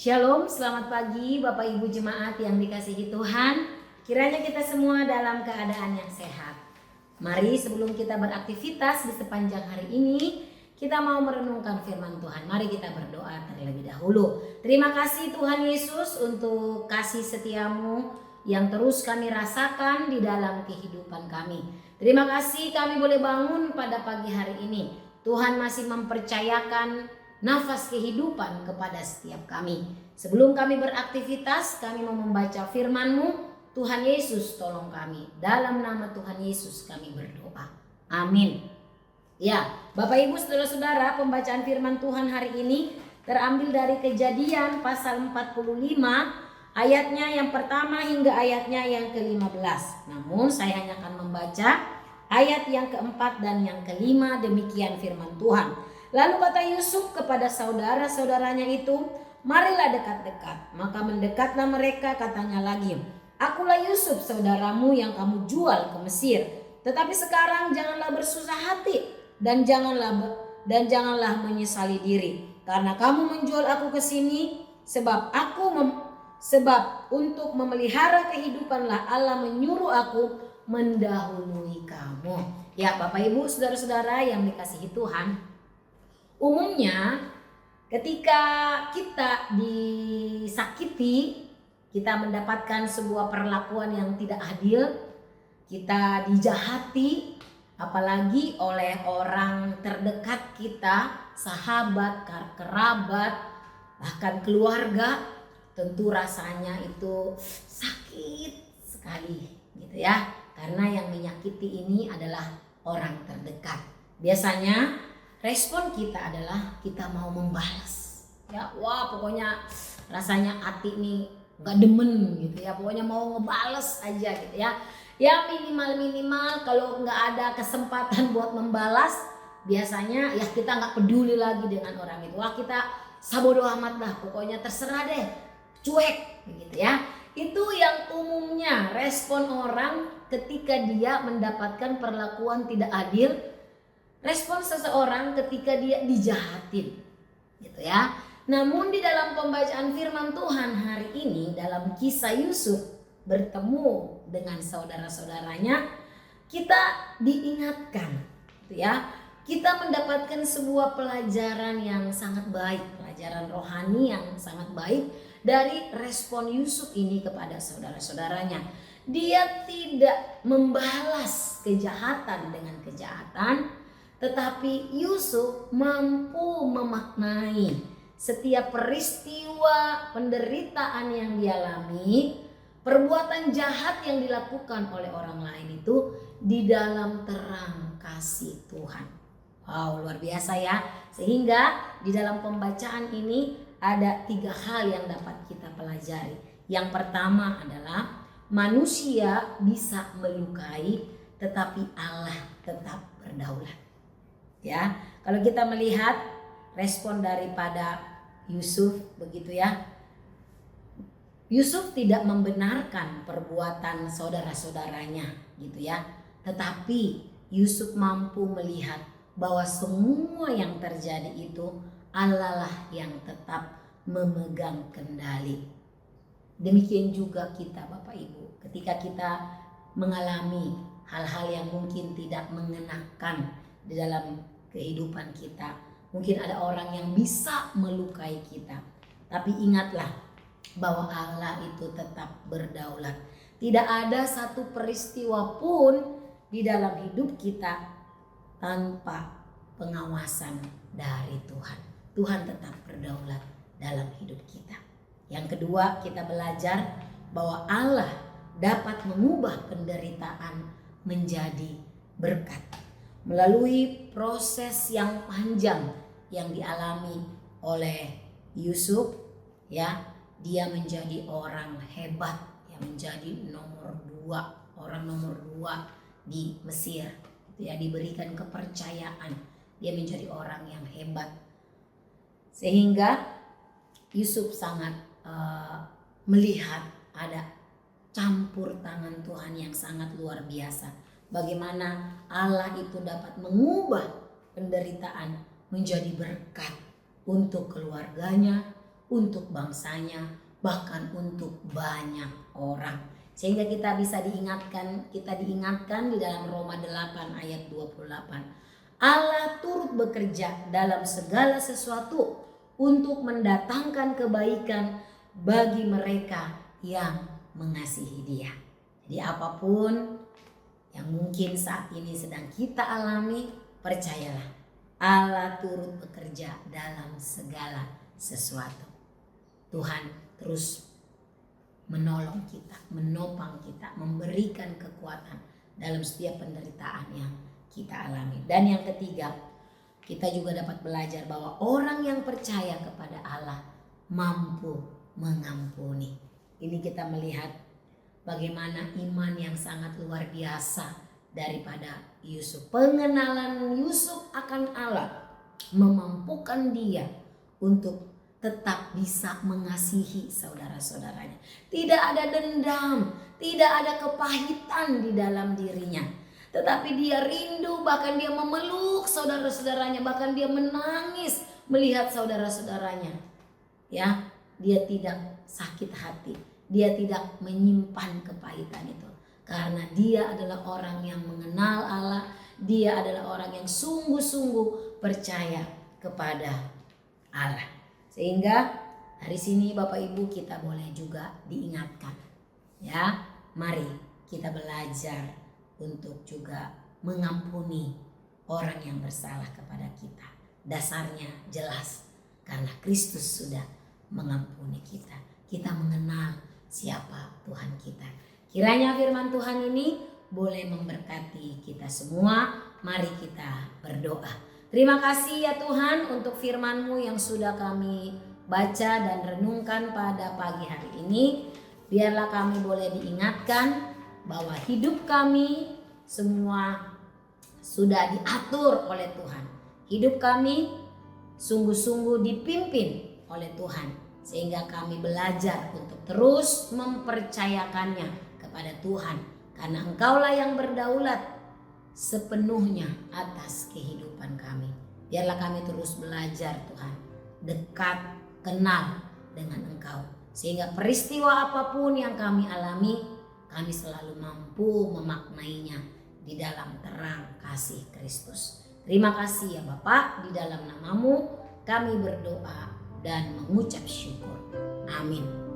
Shalom, selamat pagi Bapak Ibu Jemaat yang dikasihi Tuhan. Kiranya kita semua dalam keadaan yang sehat. Mari sebelum kita beraktivitas di sepanjang hari ini, kita mau merenungkan firman Tuhan. Mari kita berdoa terlebih dahulu. Terima kasih Tuhan Yesus untuk kasih setiamu yang terus kami rasakan di dalam kehidupan kami. Terima kasih kami boleh bangun pada pagi hari ini. Tuhan masih mempercayakan nafas kehidupan kepada setiap kami. Sebelum kami beraktivitas, kami mau membaca firman-Mu. Tuhan Yesus tolong kami. Dalam nama Tuhan Yesus kami berdoa. Amin. Ya, Bapak Ibu Saudara-saudara, pembacaan firman Tuhan hari ini terambil dari Kejadian pasal 45 ayatnya yang pertama hingga ayatnya yang ke-15. Namun saya hanya akan membaca ayat yang keempat dan yang kelima. Demikian firman Tuhan. Lalu kata Yusuf kepada saudara-saudaranya itu, marilah dekat-dekat. Maka mendekatlah mereka, katanya lagi, akulah Yusuf saudaramu yang kamu jual ke Mesir. Tetapi sekarang janganlah bersusah hati dan janganlah menyesali diri, karena kamu menjual aku ke sini, sebab untuk memelihara kehidupanlah Allah menyuruh aku mendahului kamu. Ya, Bapak Ibu Saudara-saudara yang dikasihi Tuhan, umumnya ketika kita disakiti, kita mendapatkan sebuah perlakuan yang tidak adil, kita dijahati, apalagi oleh orang terdekat kita, sahabat, kerabat, bahkan keluarga, tentu rasanya itu sakit sekali gitu ya. Karena yang menyakiti ini adalah orang terdekat. Biasanya respon kita adalah kita mau membalas. Ya, wah pokoknya rasanya hati nih gak demen gitu ya. Pokoknya mau ngebales aja gitu ya. Ya minimal kalau nggak ada kesempatan buat membalas, biasanya ya kita nggak peduli lagi dengan orang itu. Wah kita sabodo amat lah, pokoknya terserah deh, cuek gitu ya. Itu yang umumnya respon orang ketika dia mendapatkan perlakuan tidak adil. Respon seseorang ketika dia dijahatin gitu ya. Namun di dalam pembacaan firman Tuhan hari ini, dalam kisah Yusuf bertemu dengan saudara-saudaranya, kita diingatkan gitu ya. Kita mendapatkan sebuah pelajaran yang sangat baik, pelajaran rohani yang sangat baik dari respon Yusuf ini kepada saudara-saudaranya. Dia tidak membalas kejahatan dengan kejahatan, tetapi Yusuf mampu memaknai setiap peristiwa penderitaan yang dialami, perbuatan jahat yang dilakukan oleh orang lain itu di dalam terang kasih Tuhan. Wow, luar biasa ya. Sehingga di dalam pembacaan ini ada 3 hal yang dapat kita pelajari. Yang pertama adalah manusia bisa melukai, tetapi Allah tetap berdaulat. Ya, kalau kita melihat respon daripada Yusuf begitu ya. Yusuf tidak membenarkan perbuatan saudara-saudaranya gitu ya. Tetapi Yusuf mampu melihat bahwa semua yang terjadi itu Allah lah yang tetap memegang kendali. Demikian juga kita Bapak Ibu, ketika kita mengalami hal-hal yang mungkin tidak mengenakan di dalam kehidupan kita, mungkin ada orang yang bisa melukai kita, tapi ingatlah bahwa Allah itu tetap berdaulat. Tidak ada satu peristiwa pun di dalam hidup kita tanpa pengawasan dari Tuhan. Tuhan tetap berdaulat dalam hidup kita. Yang kedua, kita belajar bahwa Allah dapat mengubah penderitaan menjadi berkat. Melalui proses yang panjang yang dialami oleh Yusuf, ya, dia menjadi orang hebat, yang menjadi orang nomor 2 di Mesir, ya, diberikan kepercayaan, dia menjadi orang yang hebat, sehingga Yusuf sangat melihat ada campur tangan Tuhan yang sangat luar biasa. Bagaimana Allah itu dapat mengubah penderitaan menjadi berkat untuk keluarganya, untuk bangsanya, bahkan untuk banyak orang. Sehingga kita bisa diingatkan di dalam Roma 8 ayat 28. Allah turut bekerja dalam segala sesuatu untuk mendatangkan kebaikan bagi mereka yang mengasihi Dia. Jadi apapun yang mungkin saat ini sedang kita alami, percayalah, Allah turut bekerja dalam segala sesuatu. Tuhan terus menolong kita, menopang kita, memberikan kekuatan dalam setiap penderitaan yang kita alami. Dan yang ketiga, kita juga dapat belajar bahwa orang yang percaya kepada Allah mampu mengampuni. Ini kita melihat bagaimana iman yang sangat luar biasa daripada Yusuf. Pengenalan Yusuf akan Allah memampukan dia untuk tetap bisa mengasihi saudara-saudaranya. Tidak ada dendam, tidak ada kepahitan di dalam dirinya. Tetapi dia rindu, bahkan dia memeluk saudara-saudaranya, bahkan dia menangis melihat saudara-saudaranya. Ya, dia tidak sakit hati, dia tidak menyimpan kepahitan itu. Karena dia adalah orang yang mengenal Allah, dia adalah orang yang sungguh-sungguh percaya kepada Allah. Sehingga dari sini Bapak Ibu kita boleh juga diingatkan. Ya, mari kita belajar untuk juga mengampuni orang yang bersalah kepada kita. Dasarnya jelas, karena Kristus sudah mengampuni kita. Kita mengenal siapa Tuhan kita. Kiranya firman Tuhan ini boleh memberkati kita semua. Mari kita berdoa. Terima kasih ya Tuhan untuk firman-Mu yang sudah kami baca dan renungkan pada pagi hari ini. Biarlah kami boleh diingatkan bahwa hidup kami semua sudah diatur oleh Tuhan. Hidup kami sungguh-sungguh dipimpin oleh Tuhan. Sehingga kami belajar untuk terus mempercayakannya kepada Tuhan. Karena Engkaulah yang berdaulat sepenuhnya atas kehidupan kami. Biarlah kami terus belajar Tuhan, dekat, kenal dengan Engkau. Sehingga peristiwa apapun yang kami alami, kami selalu mampu memaknainya di dalam terang kasih Kristus. Terima kasih ya Bapak, di dalam nama-Mu kami berdoa dan mengucap syukur. Amin.